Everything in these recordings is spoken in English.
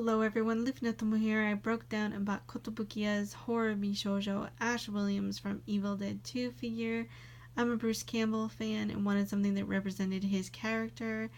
Hello everyone, Lufnatomo here. I broke down about Kotobukiya's horror Bishojo Ash Williams from Evil Dead 2 figure. I'm a Bruce Campbell fan and wanted something that represented his character.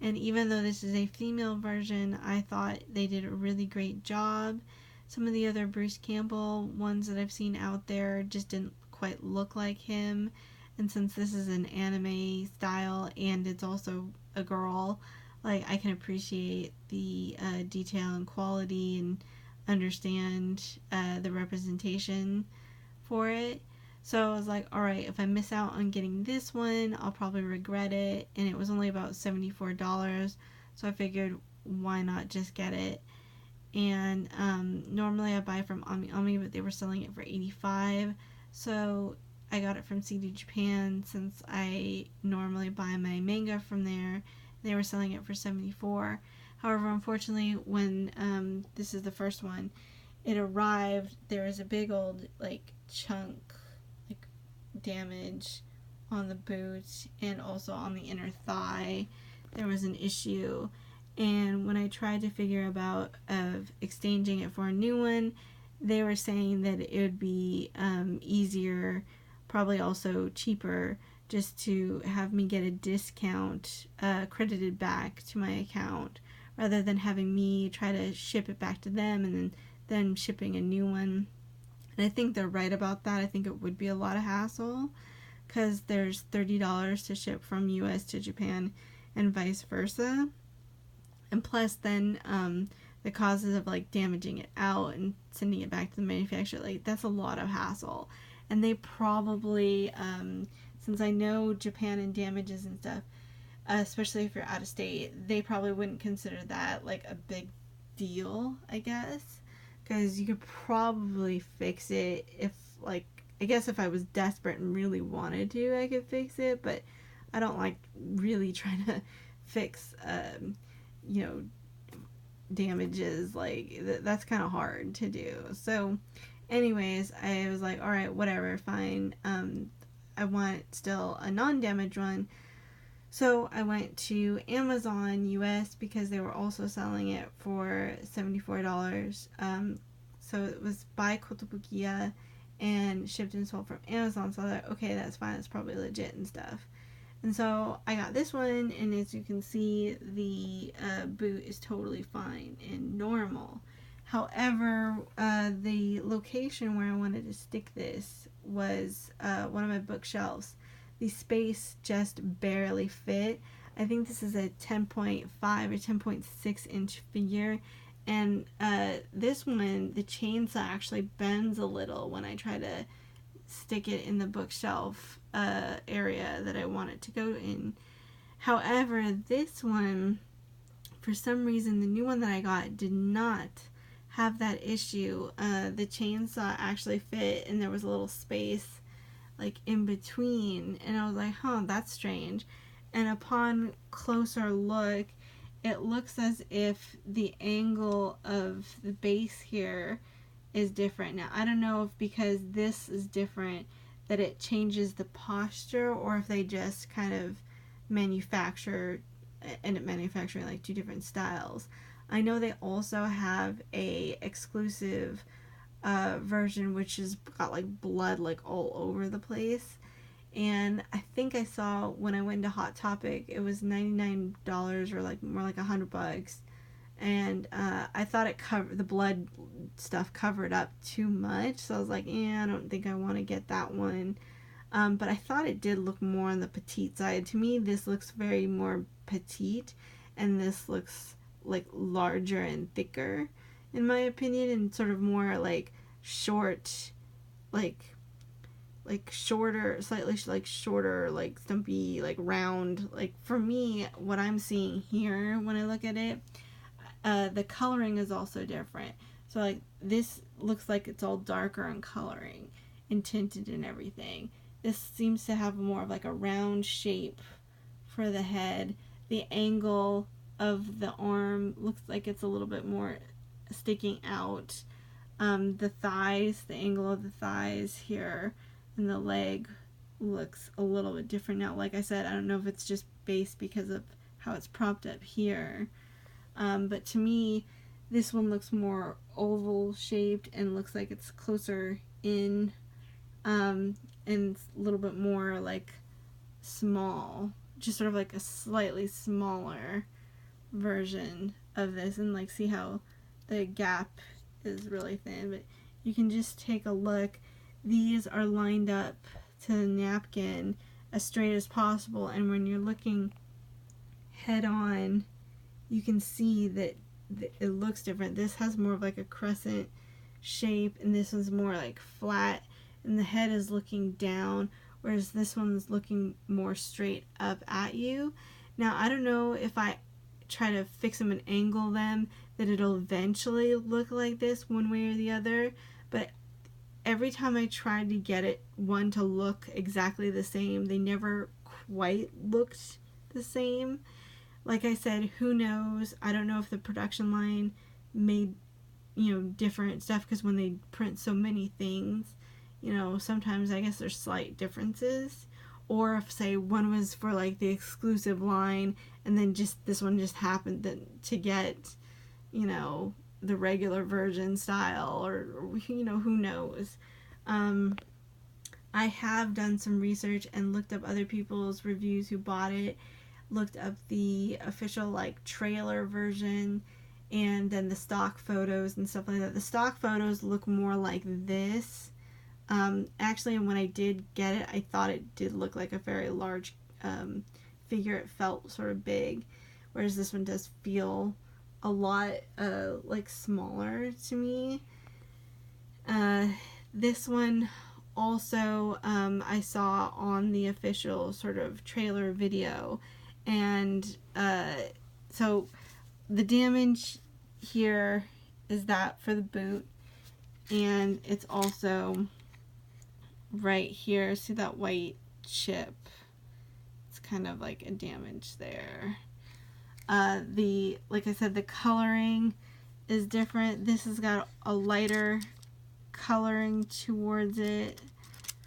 And even though this is a female version, I thought they did a really great job. Some of the other Bruce Campbell ones that I've seen out there just didn't quite look like him. And since this is an anime style and it's also a girl, I can appreciate the detail and quality and understand the representation for it. So I was like, alright, if I miss out on getting this one, I'll probably regret it. And it was only about $74, so I figured why not just get it. And normally I buy from Ami, but they were selling it for $85, so I got it from CD Japan since I normally buy my manga from there. They were selling it for $74. However, unfortunately, when this is the first one, it arrived, there was a big old chunk damage on the boot and also on the inner thigh. There was an issue, and when I tried to figure about exchanging it for a new one, they were saying that it would be easier, probably also cheaper, just to have me get a discount credited back to my account rather than having me try to ship it back to them and then shipping a new one. And I think they're right about that. I think it would be a lot of hassle because there's $30 to ship from US to Japan and vice versa. And plus then the causes of damaging it out and sending it back to the manufacturer, that's a lot of hassle. And they probably since I know Japan and damages and stuff, especially if you're out of state, they probably wouldn't consider that a big deal, I guess, because you could probably fix it if I guess if I was desperate and really wanted to, I could fix it, but I don't like really trying to fix damages. That's kind of hard to do. So anyways, I was like, alright, whatever, fine. I want still a non-damaged one. So I went to Amazon US because they were also selling it for $74. So it was by Kotobukiya and shipped and sold from Amazon. So I thought, okay, that's fine. It's probably legit and stuff. And so I got this one, and as you can see, the boot is totally fine and normal. However, the location where I wanted to stick this was one of my bookshelves. The space just barely fit. I think this is a 10.5 or 10.6 inch figure, and this one, the chainsaw actually bends a little when I try to stick it in the bookshelf area that I want it to go in. However, this one, for some reason, the new one that I got did not have that issue. The chainsaw actually fit, and there was a little space in between, and I was like, huh, that's strange. And upon closer look, it looks as if the angle of the base here is different. Now I don't know if because this is different that it changes the posture, or if they just kind of manufacturing two different styles. I know they also have a exclusive version which has got blood all over the place, and I think I saw when I went to Hot Topic it was $99 or more like $100, and I thought the blood stuff covered up too much, so I was like, I don't think I want to get that one. But I thought it did look more on the petite side. To me, this looks very more petite, and this looks larger and thicker, in my opinion, and sort of more short, shorter, slightly shorter, stumpy, round. For me, what I'm seeing here when I look at it, the coloring is also different. So this looks like it's all darker in coloring and tinted and everything. This seems to have more of a round shape for the head. The angle of the arm looks like it's a little bit more sticking out. The thighs, the angle of the thighs here and the leg looks a little bit different now. Like I said, I don't know if it's just based because of how it's propped up here. But to me, This one looks more oval shaped and looks like it's closer in, and a little bit more like small, just sort of like a slightly smaller version of this. And like, see how the gap is really thin, but you can just take a look. These are lined up to the napkin as straight as possible, and when you're looking head on, you can see that it looks different. This has more of like a crescent shape, and this one's more like flat, and the head is looking down, whereas this one's looking more straight up at you. Now, I don't know if I try to fix them and angle them that it'll eventually look like this one way or the other, but every time I tried to get it one to look exactly the same, they never quite looked the same. Like I said, who knows? I don't know if the production line made, different stuff, because when they print so many things, sometimes I guess there's slight differences. Or if, say, one was for like the exclusive line, and then just this one just happened to get, the regular version style, or who knows. I have done some research and looked up other people's reviews who bought it, looked up the official like trailer version, and then the stock photos and stuff like that. The stock photos look more like this. Actually, when I did get it, I thought it did look like a very large figure. It felt sort of big, whereas this one does feel a lot like smaller to me. This one also I saw on the official sort of trailer video, and so the damage here is that for the boot, and it's also right here. See that white chip? It's kind of like a damage there. Like I said, the coloring is different. This has got a lighter coloring towards it.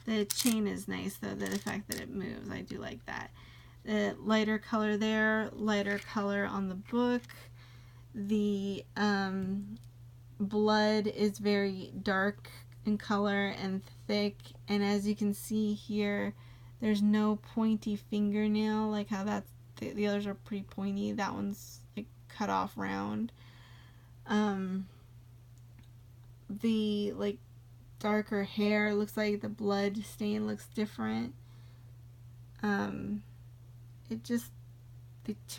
The chain is nice though, the fact that it moves, I do like that. The lighter color there, lighter color on the book. The blood is very dark in color and thick, and as you can see here, there's no pointy fingernail like how that's the others are pretty pointy. That one's like cut off round. The like darker hair looks like the blood stain looks different. To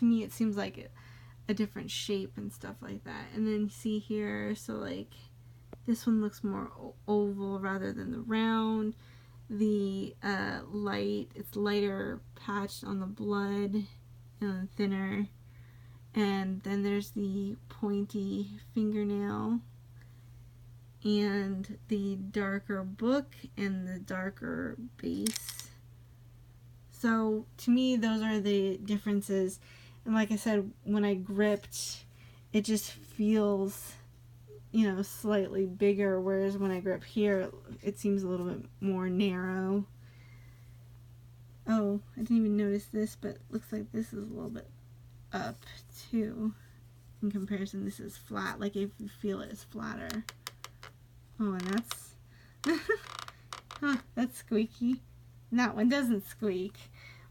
me it seems like a different shape and stuff like that. And then you see here, so like this one looks more oval rather than the round. The it's lighter patched on the blood and thinner. And then there's the pointy fingernail, and the darker book and the darker base. So to me, those are the differences. And like I said, when I gripped, it just feels, slightly bigger, whereas when I grip here, it seems a little bit more narrow. Oh, I didn't even notice this, but looks like this is a little bit up too. In comparison, this is flat, like if you feel it, it's flatter. Oh, and that's that's squeaky. And that one doesn't squeak.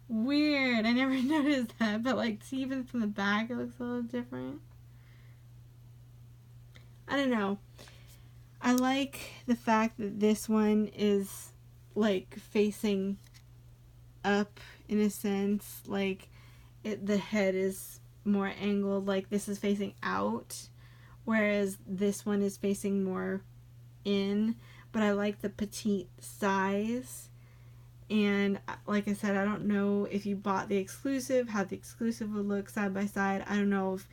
Weird. I never noticed that, but like, see, even from the back, it looks a little different. I don't know. I like the fact that this one is like facing up in a sense, like the head is more angled, like this is facing out, whereas this one is facing more in. But I like the petite size, and like I said, I don't know if you bought the exclusive, how the exclusive would look side by side. I don't know if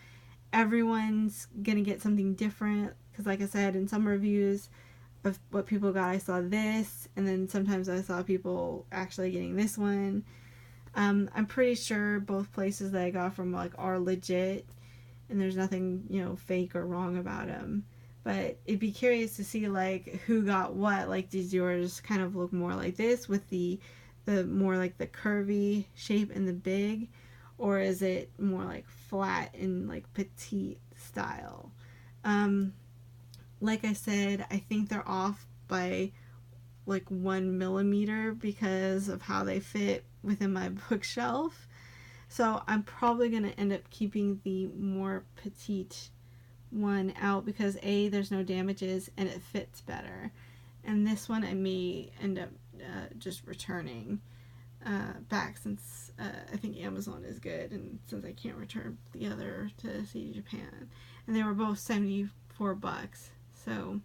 everyone's gonna get something different, because like I said, in some reviews of what people got, I saw this, and then sometimes I saw people actually getting this one. I'm pretty sure both places that I got from like are legit, and there's nothing fake or wrong about them. But it'd be curious to see like who got what. Like, did yours kind of look more like this with the more like the curvy shape and the big, or is it more like flat and like petite style? Like I said, I think they're off by like 1 millimeter because of how they fit within my bookshelf. So I'm probably going to end up keeping the more petite one out because A, there's no damages and it fits better. And this one I may end up just returning back since I think Amazon is good, and since I can't return the other to see Japan. And they were both $74. So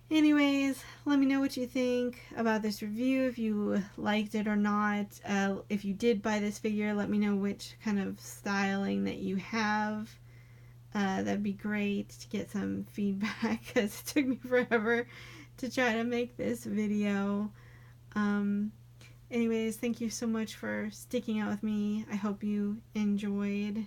anyways, let me know what you think about this review, if you liked it or not. If you did buy this figure, let me know which kind of styling that you have. That'd be great to get some feedback because it took me forever to try to make this video. Anyways, thank you so much for sticking out with me. I hope you enjoyed.